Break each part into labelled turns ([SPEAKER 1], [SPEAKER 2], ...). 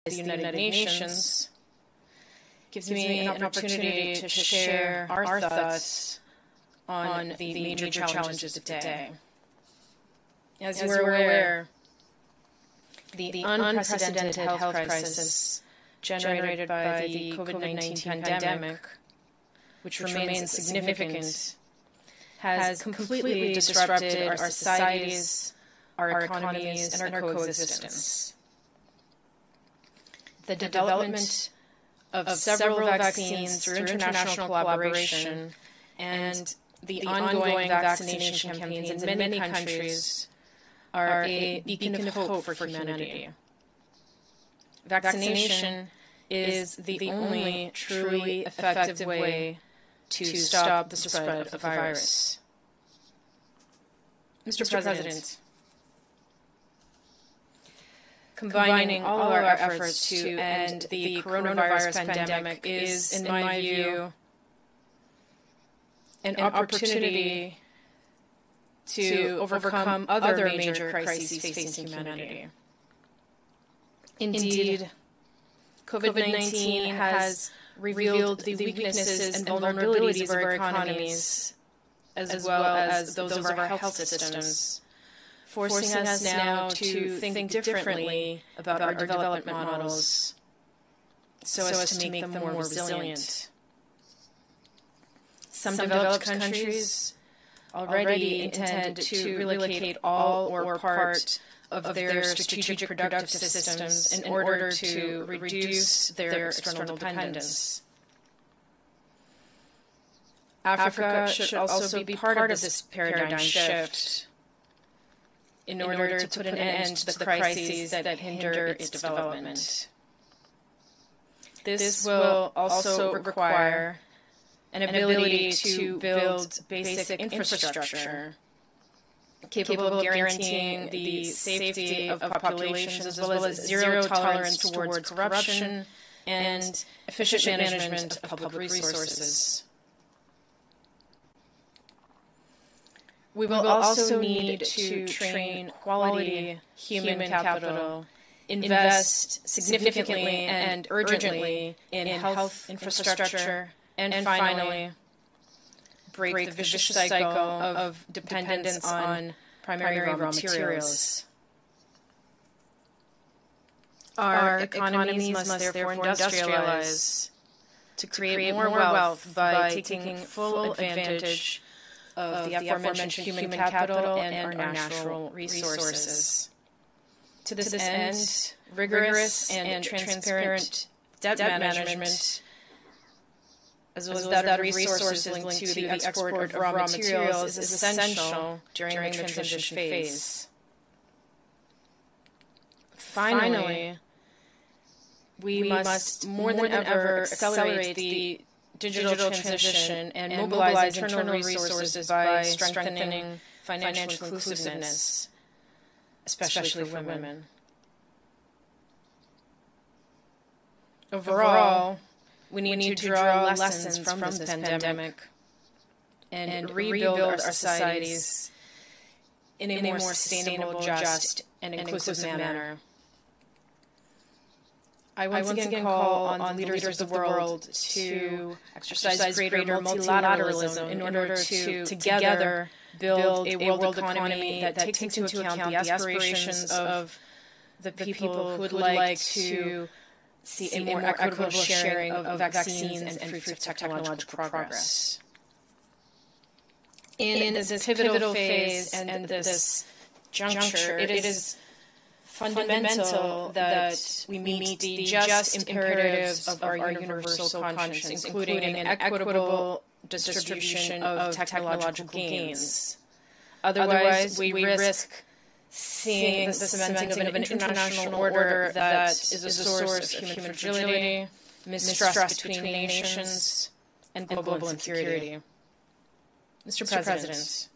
[SPEAKER 1] the United Nations gives me an opportunity to share our thoughts on the major challenges of today. As you are aware, the unprecedented health crisis generated by the COVID-19 pandemic, which remains significant, has completely disrupted our societies, our economies, and our coexistence. The development of several vaccines through international collaboration and the ongoing vaccination campaigns in many countries are a beacon of hope for humanity. Vaccination is the only truly effective way to stop the spread of the virus. Mr. President, combining all our efforts to end the coronavirus pandemic is, in my view, an opportunity to overcome other major crises facing humanity. Indeed, COVID-19 has revealed the weaknesses and vulnerabilities of our economies, as well as those of our health systems, forcing us now to think differently about our development models so as to make them more resilient. Some developed countries already intend to relocate all or part of their strategic productive systems in order to reduce their external dependence. Africa should also be part of this paradigm shift in order to put an end to the crises that hinder its development. This will also require an ability to build basic infrastructure capable of guaranteeing the safety of populations as well as zero tolerance towards corruption and efficient management of public resources. We will also need to train quality human capital, invest significantly and urgently in health infrastructure, and finally, break the vicious cycle of dependence on primary raw materials. Our economies must therefore industrialize to create more wealth by taking full advantage of the aforementioned human capital and our natural resources. To this end, rigorous and transparent debt management, as well as that of resources linked to the export of raw materials, is essential during the transition phase. Finally, we must more than ever accelerate the digital transition and mobilize internal resources by strengthening financial inclusiveness, especially for women. Overall, we need to draw lessons from this pandemic and rebuild our societies in a more sustainable, just, and inclusive manner. I once again call on the leaders of the world to exercise greater multilateralism in order to together build a world economy that takes into account the aspirations of the people who would like to see a more equitable sharing of vaccines and fruits of technological progress. In this pivotal phase and this juncture, it is fundamental that we meet the just imperatives of our universal conscience, including an equitable distribution of technological gains. Otherwise, we risk seeing the cementing of an international order that is a source of human fragility, mistrust between nations, and global insecurity. Mr. President,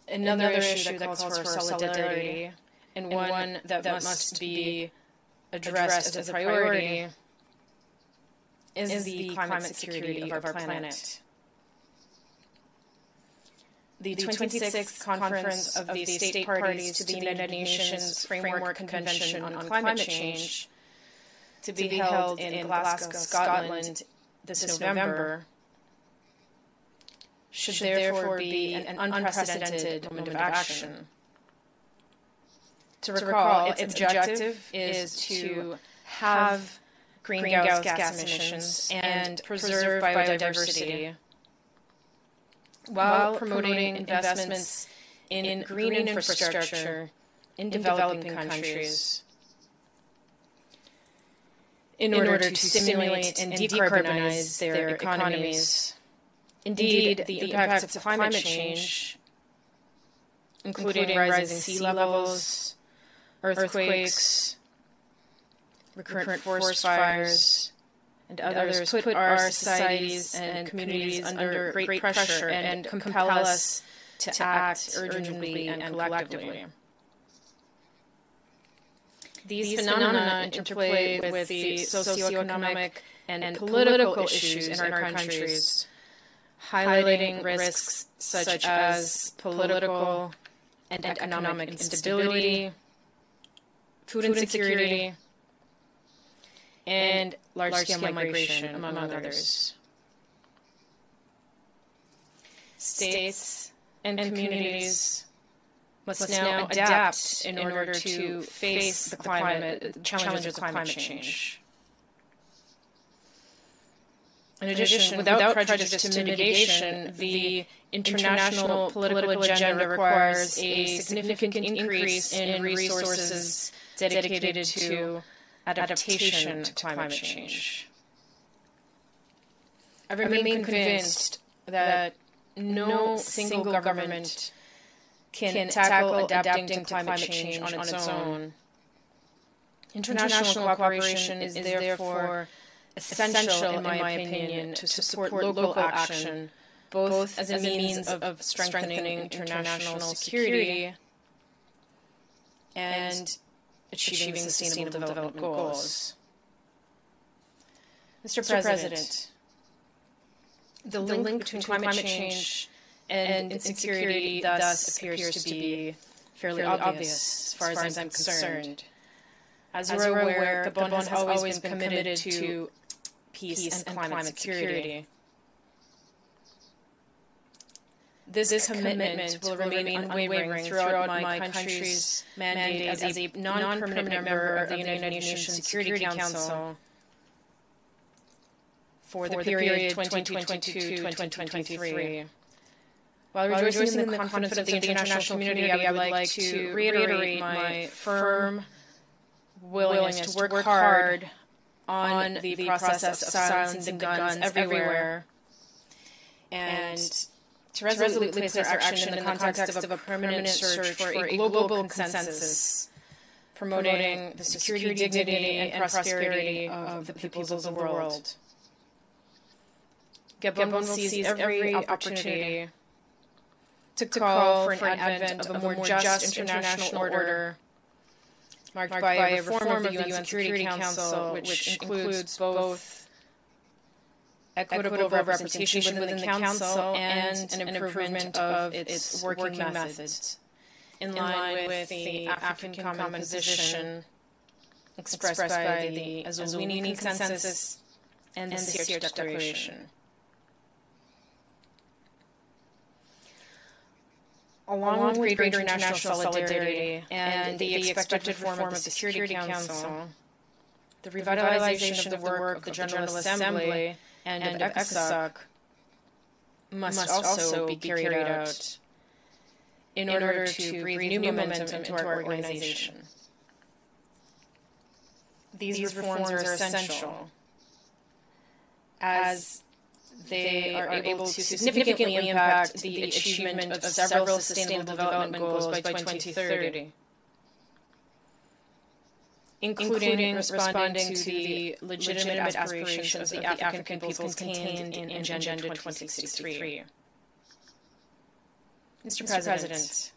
[SPEAKER 1] another issue that calls for solidarity, and one that must be addressed as a priority, is the climate security of our planet. the 26th Conference of the State Parties to the United Nations Framework Convention on Climate Change, to be held in Glasgow, Scotland this November, should therefore be an unprecedented moment of action. To recall, its objective is to have greenhouse gas emissions and preserve biodiversity while promoting investments in green infrastructure in developing countries in order to stimulate and decarbonize their economies. Indeed, the impacts of climate change, including rising sea levels, earthquakes, recurrent forest fires, and others put our societies and communities under great pressure and compel us to act urgently and collectively. These phenomena interplay with the socioeconomic and political issues in our countries, highlighting risks such as political and economic instability, food insecurity, and large-scale migration, among others. States and communities must now adapt in order to face the challenges of climate change. In addition, without prejudice to mitigation, the international political agenda requires a significant increase in resources dedicated to adaptation to climate change. I remain convinced that no single government can tackle adapting to climate change on its own. International cooperation is therefore essential, in my opinion, to support local action, both as a means of strengthening international security and achieving sustainable development goals. Mr. President, the link between climate change and insecurity thus appears to be fairly obvious, as far as I'm concerned. As you are aware, Gabon has always been committed to peace and climate security. This commitment will remain unwavering throughout my country's mandate as a non-permanent member of the United Nations Security Council for the period 2022-2023. While rejoicing in the confidence of the international community, I would like to reiterate my firm willingness to work hard on the process of silencing the guns everywhere and to resolutely place our action in the context of a permanent search for a global consensus, promoting the security, dignity, and prosperity of the peoples of the world. Gabon will seize every opportunity to call for an advent of a more just international order, marked by a reform of the UN Security Council, which includes both equitable representation within the Council and an improvement of its working methods, in line with the African Common Position expressed by the Azulini Consensus and the Sierra Declaration. Along with greater international solidarity and the expected reform of the Security Council, the revitalization of the work of the General Assembly and of ECOSOC must also be carried out in order to breathe new momentum into our organization. These reforms are essential as they are able to significantly impact the achievement of several sustainable development goals by 2030, including responding to the legitimate aspirations of the African peoples contained in Agenda 2063. Mr. President,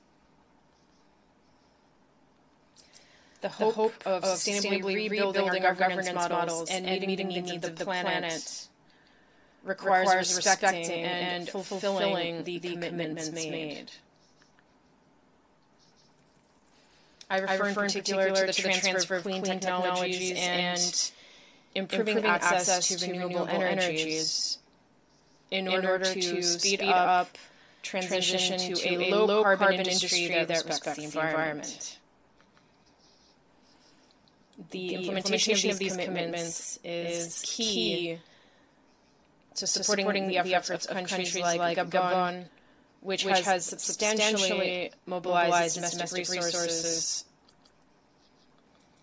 [SPEAKER 1] the hope of sustainably rebuilding our governance models and meeting the needs of the planet requires respecting and fulfilling the commitments made. I refer in particular to the transfer of clean technologies and improving access to renewable energies in order to speed up transition to a low-carbon industry that respects the environment. The implementation of these commitments is key to supporting the efforts of countries like Gabon, which has substantially mobilized domestic resources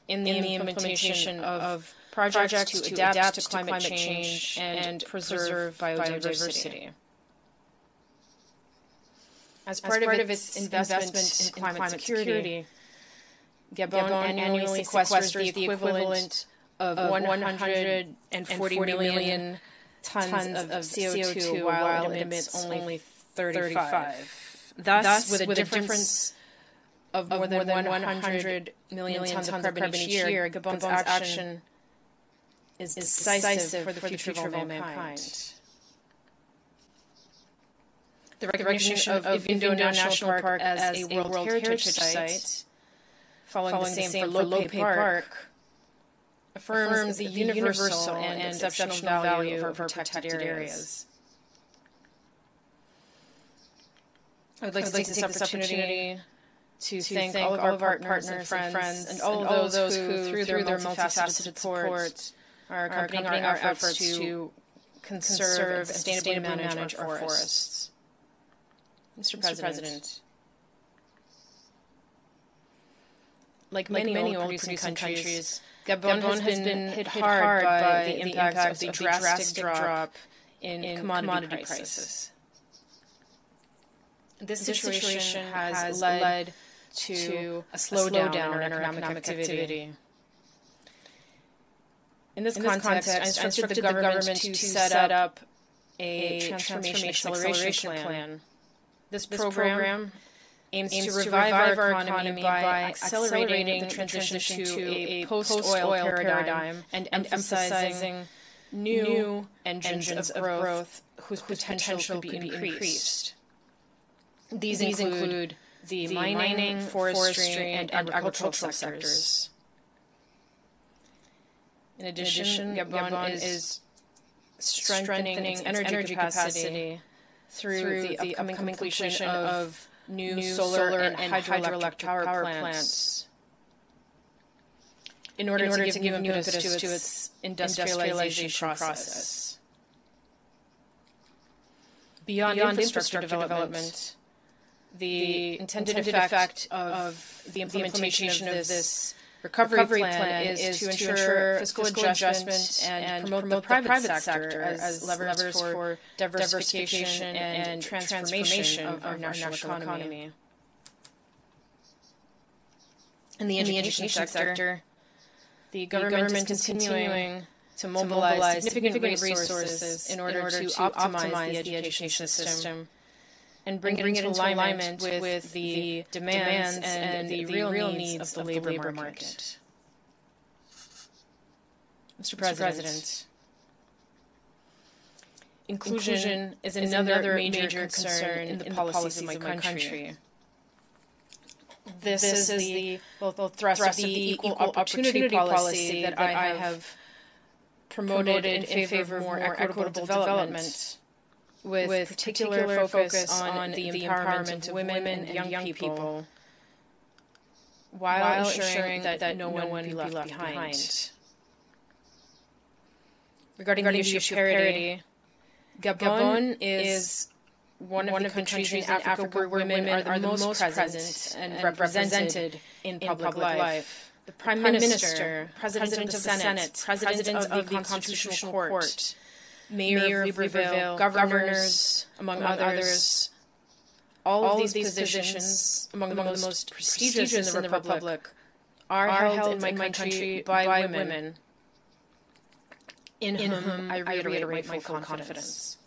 [SPEAKER 1] in the implementation of projects to adapt to climate change and preserve biodiversity. As part of its investment in climate security, Gabon annually sequesters the equivalent of 140 million tons of CO2 while it emits only 35. Thus, with a difference of more than 100 million tons of carbon each year, Gabon's action is decisive for the future of all mankind. The recognition of Ivindo National Park as a World Heritage Site, following the same for Lope Park, affirms the universal and exceptional value of our protected areas. I would like to take this opportunity to thank all of our partners and friends and all of those who, through their multifaceted support, are accompanying our efforts to conserve and sustainably manage our forests. Mr. President, like many oil-producing countries, Gabon has been hit hard by the impact of the drastic drop in commodity prices. This situation has led to a slowdown in our economic activity. In this context, I instructed the government to set up a transformation acceleration plan. This program aims to revive our economy by accelerating the transition to a post-oil paradigm and emphasizing new engines of growth whose potential could be increased. These include the mining, forestry, and agricultural sectors. In addition, Gabon is strengthening its energy capacity through the upcoming completion of new solar and hydroelectric power plants in order to give new impetus to its industrialization process. Beyond infrastructure development, the intended effect of the implementation of this recovery plan is to ensure fiscal adjustment and promote the private sector as levers for diversification and transformation of our national economy. In the education sector, the government is continuing to mobilize significant resources in order to optimize the education system and bring it into alignment with the demands and the real needs of the labor market. Mr. President, inclusion is another major concern in the policies of my country. This is the thrust of the equal opportunity policy that I have promoted in favor of more equitable development, with particular focus on the empowerment of women and young people, while ensuring that no one be left behind. Regarding the issue of parity, Gabon is one of the countries in Africa where women are the most present and represented in public life. The Prime Minister, President of the Senate, President of the Constitutional Court, Mayor of Libreville, governors, among others. All of these positions, among the most prestigious in the Republic, are held in my country by women, in whom I reiterate my full confidence.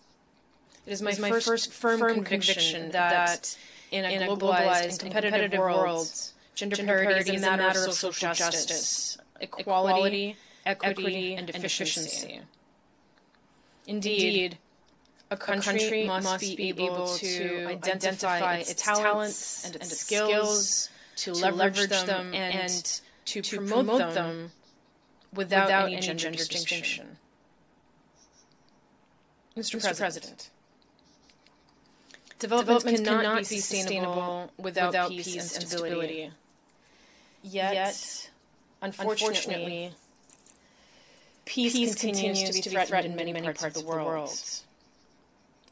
[SPEAKER 1] It is my first firm conviction that in a globalized and competitive world, gender parity is a matter of social justice, equality, equity, and efficiency. Indeed, a country must be able to identify its talents and its skills, to leverage them, and to promote them without any gender distinction. Mr. President, development cannot be sustainable without peace and stability. Yet, unfortunately, peace continues to be threatened in many parts of the world.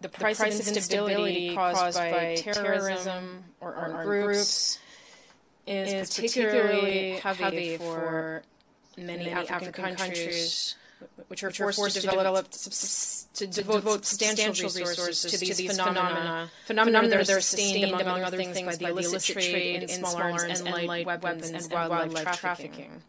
[SPEAKER 1] The price of instability caused by terrorism or armed groups is particularly heavy for many African countries, which are forced to devote substantial resources to these phenomena that are sustained, among other things, by the illicit trade in small arms and light weapons and wildlife trafficking.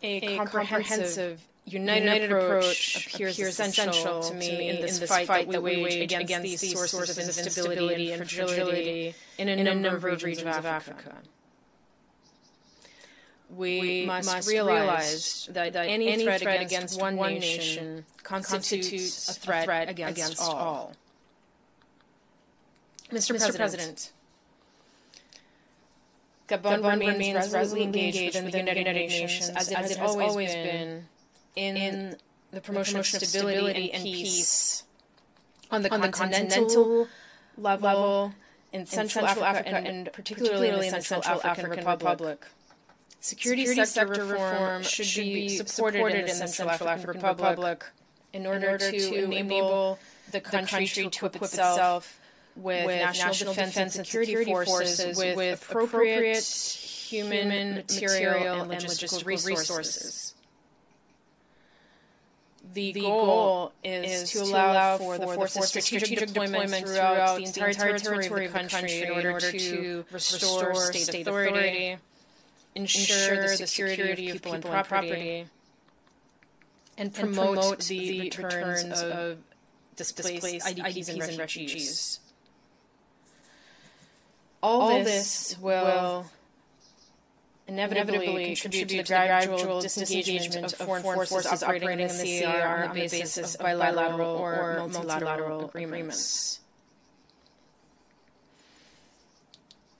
[SPEAKER 1] A comprehensive, united approach appears essential to me in this fight that we wage against these sources of instability and fragility in a number of regions of Africa. We must realize that any threat against one nation constitutes a threat against all. Mr. President, Gabon remains resolutely engaged with the United Nations as it has always been in the promotion of stability and peace on the continental level in Central Africa and particularly in the Central African Republic. Security sector reform should be supported in the Central African Republic in order to enable the country to equip itself with national defense and security forces with appropriate human, material, and logistical resources. The goal is to allow for the force's strategic deployment throughout the entire territory of the country in order to restore state authority, ensure the security of people and property, and promote the returns of displaced IDPs and refugees. All this will inevitably contribute to the gradual disengagement of foreign forces operating in the CAR on the basis of bilateral or multilateral agreements.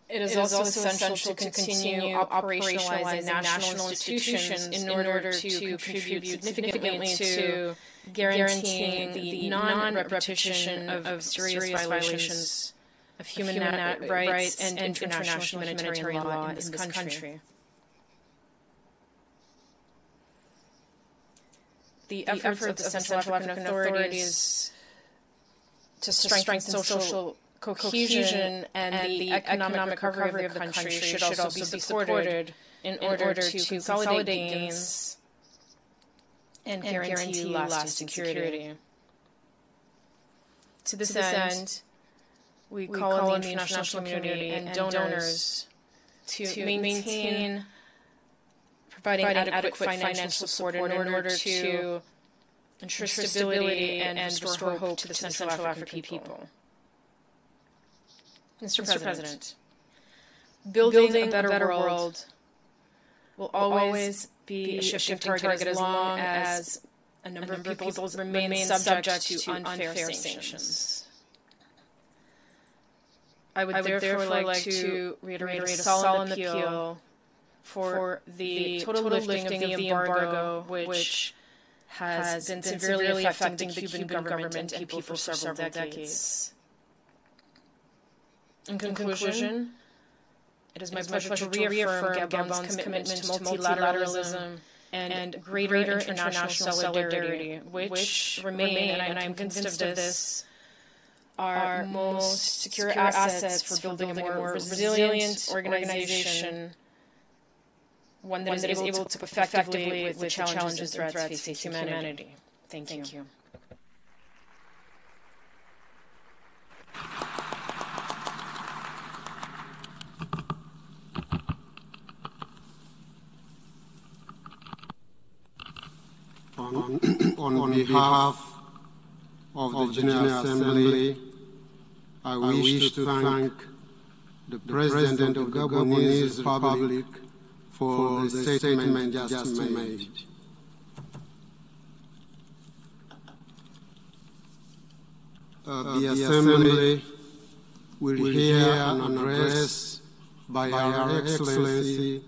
[SPEAKER 1] It is also essential to continue operationalizing national institutions in order to contribute significantly to guaranteeing the non-repetition of serious violations of human rights and international humanitarian law in this country. The efforts of the Central African authorities to strengthen social cohesion and the economic recovery of the country should also be supported in order to consolidate gains and guarantee lasting security. To this end, we call on the international community and donors to maintain providing adequate financial support in order to ensure stability and restore hope to the Central African people. Mr. President, building a better world will always be a shifting target as long as a number of people remain subject to unfair sanctions. I would therefore like to reiterate a solemn appeal for the total lifting of the embargo, which has been severely affecting the Cuban government and people for several decades. In conclusion, it is my pleasure to reaffirm Gabon's commitment to multilateralism and greater international solidarity, which remain, and I am convinced of this, our most secure assets for building a more resilient organization, one that is able to cope effectively with the challenges and threats facing humanity. Thank you.
[SPEAKER 2] On behalf of the General Assembly, I wish to thank the President of the Gabonese Republic for the statement just made. the Assembly will hear an address by Our Excellency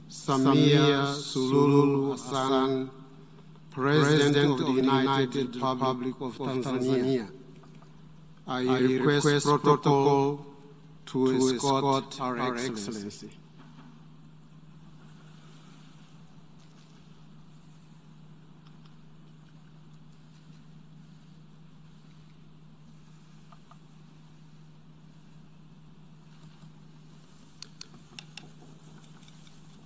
[SPEAKER 2] Samia Suluhu Hassan, President of the United Republic of Tanzania. I request protocol to escort Our Excellency.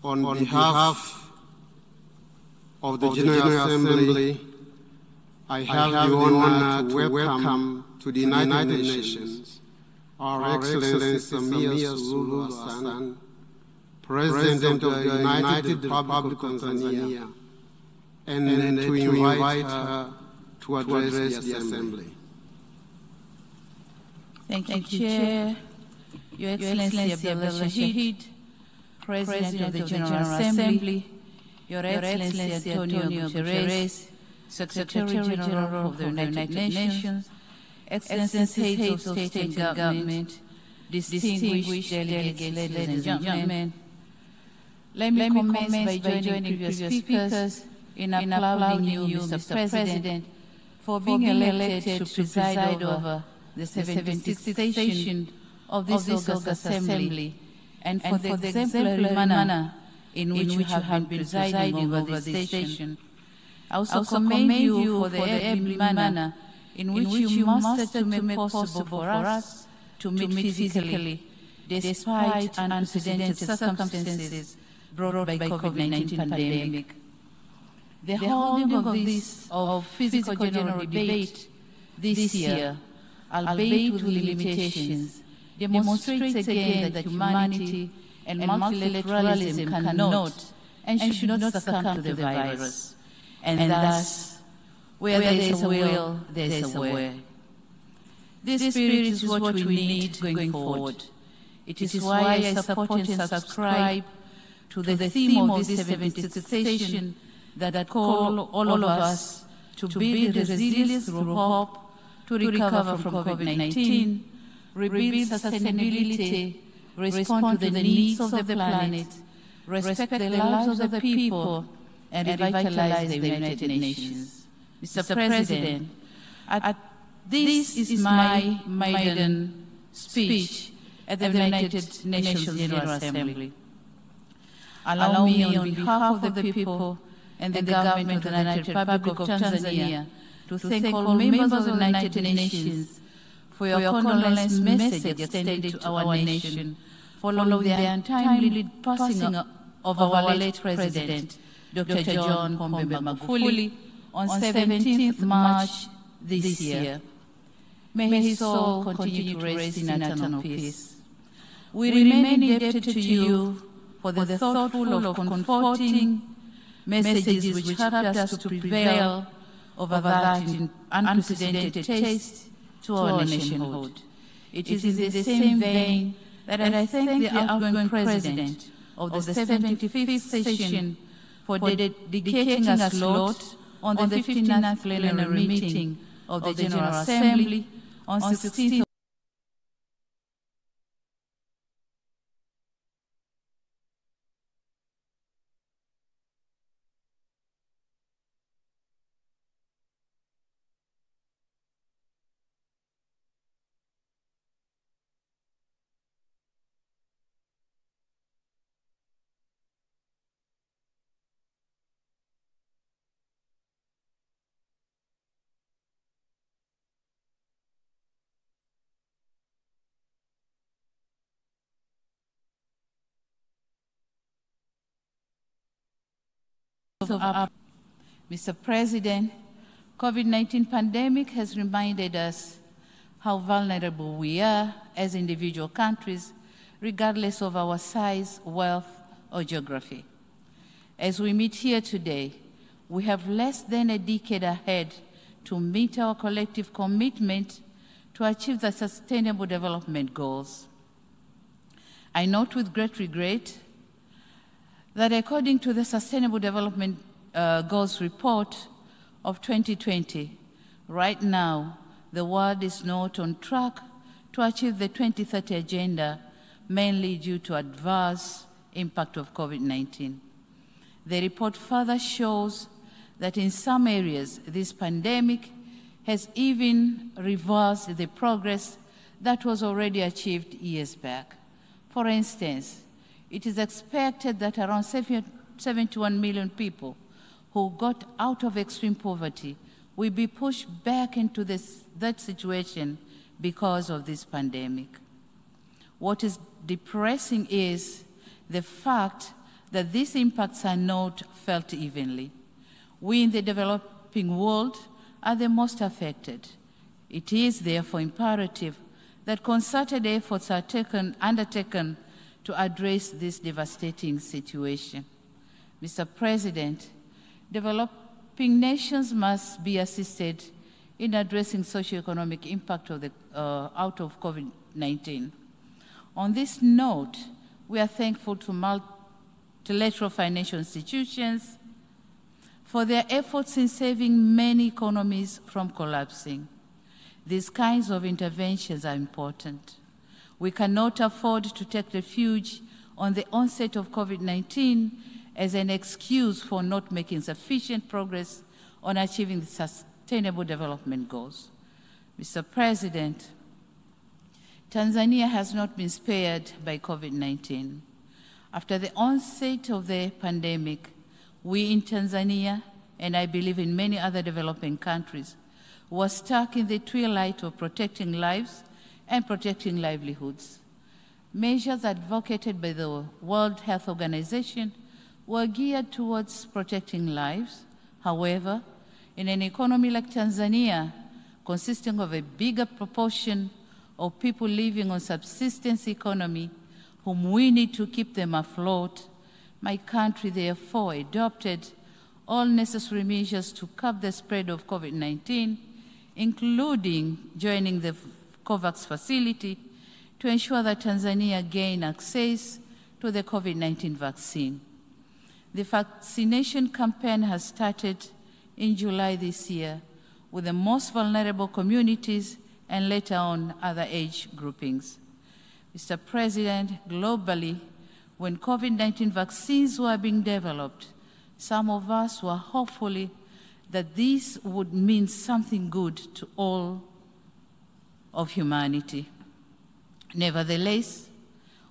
[SPEAKER 2] On behalf of the General Assembly, I have the honor to welcome to the United Nations Our Excellency Samia Suluhu Hassan, President of the United Republic of Tanzania, and to invite her to address the Assembly.
[SPEAKER 3] Thank you, Chair. Your Excellency Abdullah Shahid, President of the General Assembly, Your Excellency Antonio Guterres, Secretary General of the United Nations, Excellencies, Heads of State and Government, distinguished delegates, ladies and gentlemen, let me commence by joining previous speakers in applauding you, Mr. President, for being elected to preside over the 76th session of this August Assembly, and for the exemplary manner in which you have been presiding over this session. I also commend you for the able manner in which you mastered to make possible for us to meet physically, despite unprecedented circumstances brought by COVID-19 pandemic. The holding of this physical general debate this year, albeit with limitations, demonstrates again that humanity and multilateralism cannot and should not succumb to the virus. And thus, where there is a will, there is a way. This spirit is what we need going forward. It is why I support and subscribe to the theme of this 76th session that call all of us to build resilience through hope, to recover from COVID-19, rebuild sustainability, respond to the needs of the planet, respect the lives of the people, and revitalize the United Nations. Mr. President, this is my maiden speech at the United Nations General Assembly. Allow me, on behalf of the people and the government of the United Republic of Tanzania, to thank all members of the United Nations for your condolence message extended to our nation following the untimely passing of our late President, Dr. John Pombe Magufuli, on 17th March this year. May his soul continue to rest in eternal peace. We remain indebted to you for the thoughtful of comforting messages which helped us to prevail over that unprecedented taste to our nationhood. It is in the same vein that I thank the outgoing President of the 75th session for dedicating a slot on the 59th plenary meeting of the General Assembly on 16th Mr. President, COVID-19 pandemic has reminded us how vulnerable we are as individual countries, regardless of our size, wealth, or geography. As we meet here today, we have less than a decade ahead to meet our collective commitment to achieve the Sustainable Development Goals. I note with great regret that according to the Sustainable Development Goals report of 2020, right now, the world is not on track to achieve the 2030 agenda, mainly due to adverse impact of COVID-19. The report further shows that in some areas, this pandemic has even reversed the progress that was already achieved years back. For instance, it is expected that around 71 million people who got out of extreme poverty will be pushed back into that situation because of this pandemic. What is depressing is the fact that these impacts are not felt evenly. We in the developing world are the most affected. It is therefore imperative that concerted efforts are undertaken to address this devastating situation. Mr. President, developing nations must be assisted in addressing socio-economic impact of out of COVID-19. On this note, we are thankful to multilateral financial institutions for their efforts in saving many economies from collapsing. These kinds of interventions are important. We cannot afford to take refuge on the onset of COVID-19 as an excuse for not making sufficient progress on achieving the Sustainable Development Goals. Mr. President, Tanzania has not been spared by COVID-19. After the onset of the pandemic, we in Tanzania, and I believe in many other developing countries, were stuck in the twilight of protecting lives and protecting livelihoods. Measures advocated by the World Health Organization were geared towards protecting lives. However, in an economy like Tanzania, consisting of a bigger proportion of people living on subsistence economy, whom we need to keep them afloat, my country therefore adopted all necessary measures to curb the spread of COVID-19, including joining the COVAX facility to ensure that Tanzania gain access to the COVID-19 vaccine. The vaccination campaign has started in July this year with the most vulnerable communities and later on other age groupings. Mr. President, globally, when COVID-19 vaccines were being developed, some of us were hopeful that this would mean something good to all of humanity. Nevertheless,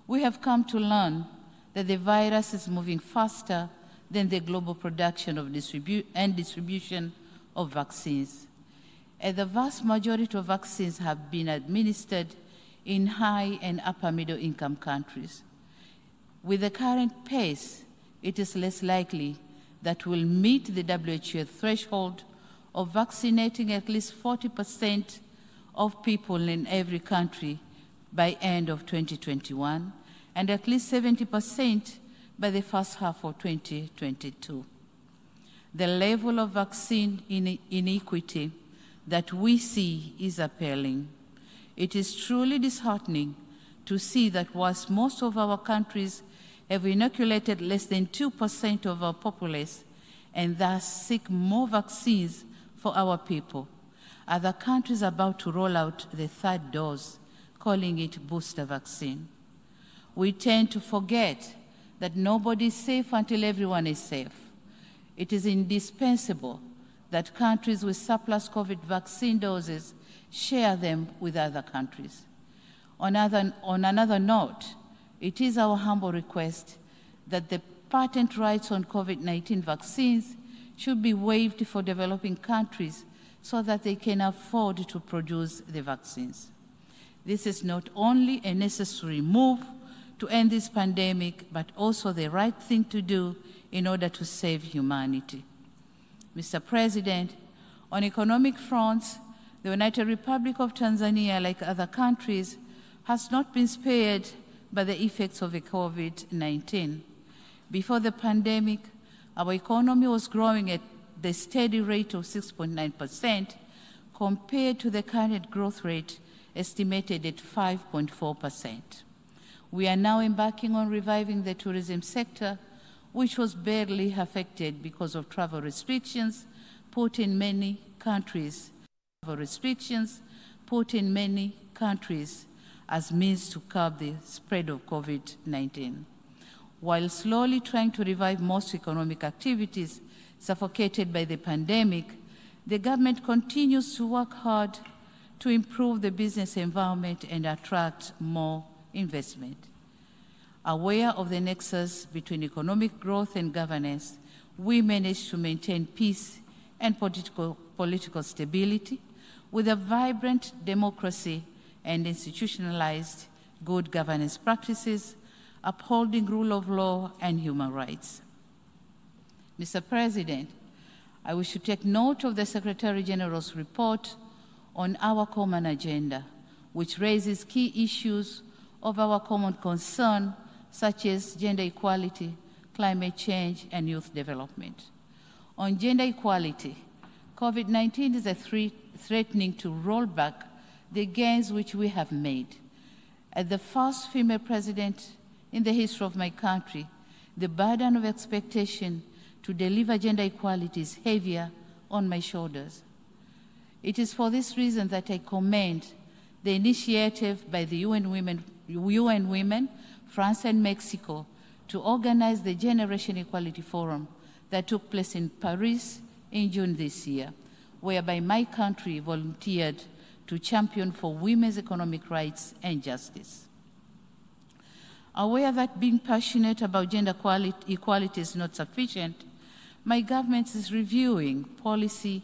[SPEAKER 3] we have come to learn that the virus is moving faster than the global production of distribution of vaccines. And the vast majority of vaccines have been administered in high and upper middle income countries. With the current pace, it is less likely that we'll meet the WHO threshold of vaccinating at least 40% of people in every country by end of 2021, and at least 70% by the first half of 2022. The level of vaccine inequity that we see is appalling. It is truly disheartening to see that whilst most of our countries have inoculated less than 2% of our populace and thus seek more vaccines for our people, other countries are about to roll out the third dose, calling it booster vaccine. We tend to forget that nobody is safe until everyone is safe. It is indispensable that countries with surplus COVID vaccine doses share them with other countries. On another note, it is our humble request that the patent rights on COVID-19 vaccines should be waived for developing countries so that they can afford to produce the vaccines. This is not only a necessary move to end this pandemic, but also the right thing to do in order to save humanity. Mr. President, on economic fronts, the United Republic of Tanzania, like other countries, has not been spared by the effects of the COVID-19. Before the pandemic, our economy was growing at the steady rate of 6.9% compared to the current growth rate estimated at 5.4%. We are now embarking on reviving the tourism sector, which was badly affected because of travel restrictions put in many countries put in many countries as means to curb the spread of COVID-19. While slowly trying to revive most economic activities suffocated by the pandemic, the government continues to work hard to improve the business environment and attract more investment. Aware of the nexus between economic growth and governance, we managed to maintain peace and political stability with a vibrant democracy and institutionalized good governance practices, upholding rule of law and human rights. Mr. President, I wish to take note of the Secretary General's report on our common agenda, which raises key issues of our common concern, such as gender equality, climate change, and youth development. On gender equality, COVID-19 is threatening to roll back the gains which we have made. As the first female president in the history of my country, the burden of expectation to deliver gender equality is heavier on my shoulders. It is for this reason that I commend the initiative by the UN Women, France and Mexico to organize the Generation Equality Forum that took place in Paris in June this year, whereby my country volunteered to champion for women's economic rights and justice. Aware that being passionate about gender equality is not sufficient, my government is reviewing policy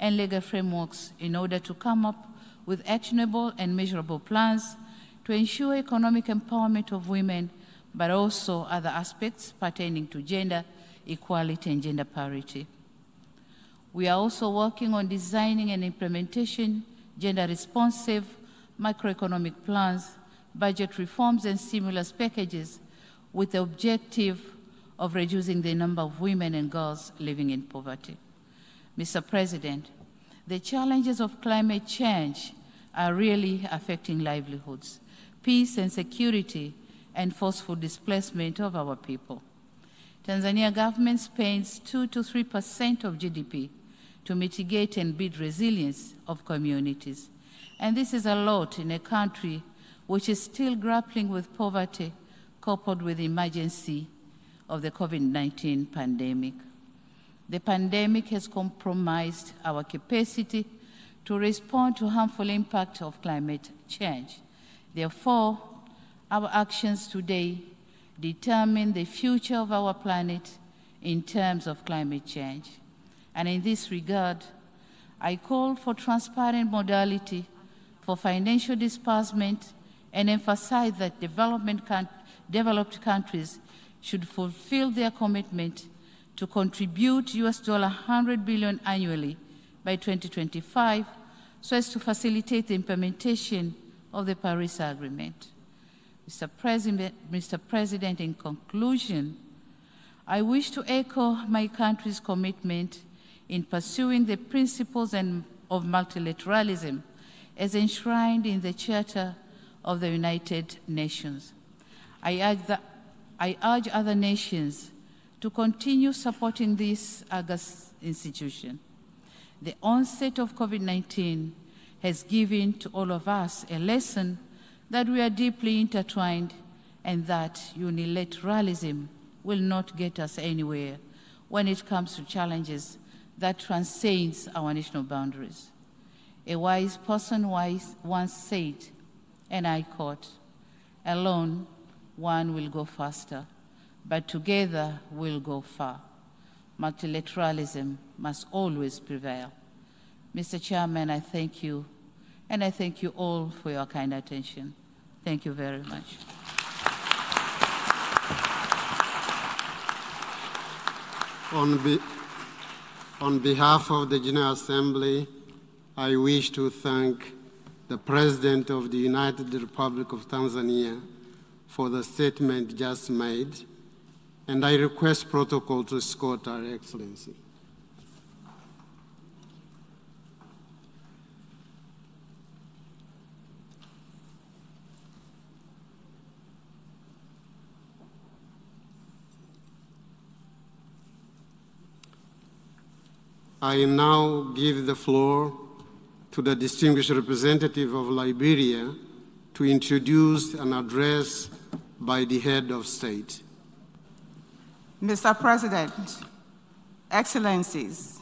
[SPEAKER 3] and legal frameworks in order to come up with actionable and measurable plans to ensure economic empowerment of women, but also other aspects pertaining to gender equality and gender parity. We are also working on designing and implementation gender-responsive macroeconomic plans, budget reforms, and stimulus packages with the objective of reducing the number of women and girls living in poverty. Mr. President, the challenges of climate change are really affecting livelihoods, peace and security, and forceful displacement of our people. Tanzania government spends 2 to 3% of GDP to mitigate and build resilience of communities. And this is a lot in a country which is still grappling with poverty coupled with the emergency of the COVID-19 pandemic. The pandemic has compromised our capacity to respond to harmful impact of climate change. Therefore, our actions today determine the future of our planet in terms of climate change. And in this regard, I call for transparent modality for financial disbursement and emphasize that developed countries should fulfill their commitment to contribute $100 billion annually by 2025 so as to facilitate the implementation of the Paris Agreement. Mr. President, in conclusion, I wish to echo my country's commitment in pursuing the principles of multilateralism as enshrined in the Charter of the United Nations. I urge other nations to continue supporting this august institution. The onset of COVID-19 has given to all of us a lesson that we are deeply intertwined and that unilateralism will not get us anywhere when it comes to challenges that transcends our national boundaries. A wise person once said, and I quote, "Alone, one will go faster, but together we'll go far. Multilateralism must always prevail." Mr. Chairman, I thank you, and I thank you all for your kind attention. Thank you very much.
[SPEAKER 2] On behalf of the General Assembly, I wish to thank the President of the United Republic of Tanzania for the statement just made, and I request protocol to escort Her Excellency. I now give the floor to the distinguished representative of Liberia to introduce an address by the head of state.
[SPEAKER 4] Mr. President, Excellencies,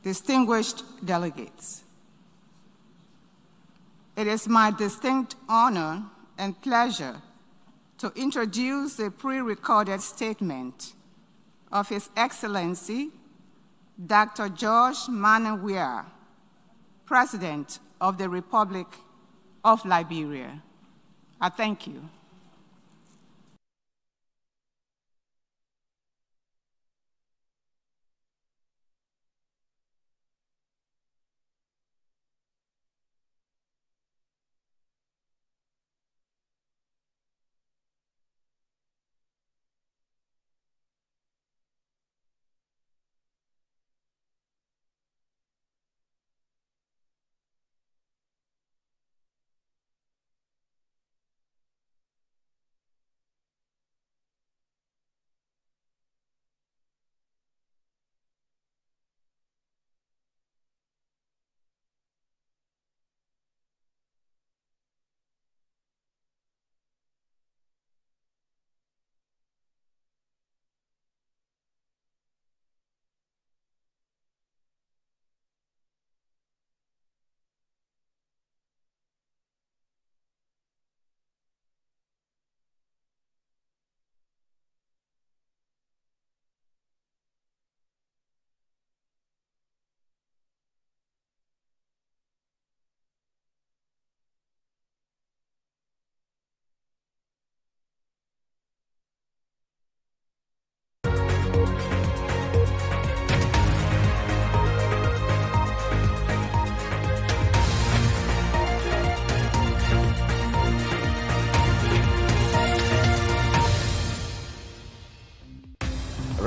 [SPEAKER 4] distinguished delegates, it is my distinct honor and pleasure to introduce a pre-recorded statement of His Excellency, Dr. George Manawia, President of the Republic of Liberia. I thank you.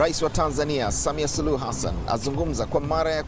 [SPEAKER 5] Rais wa Tanzania Samia Suluhu Hassan azungumza kwa mara ya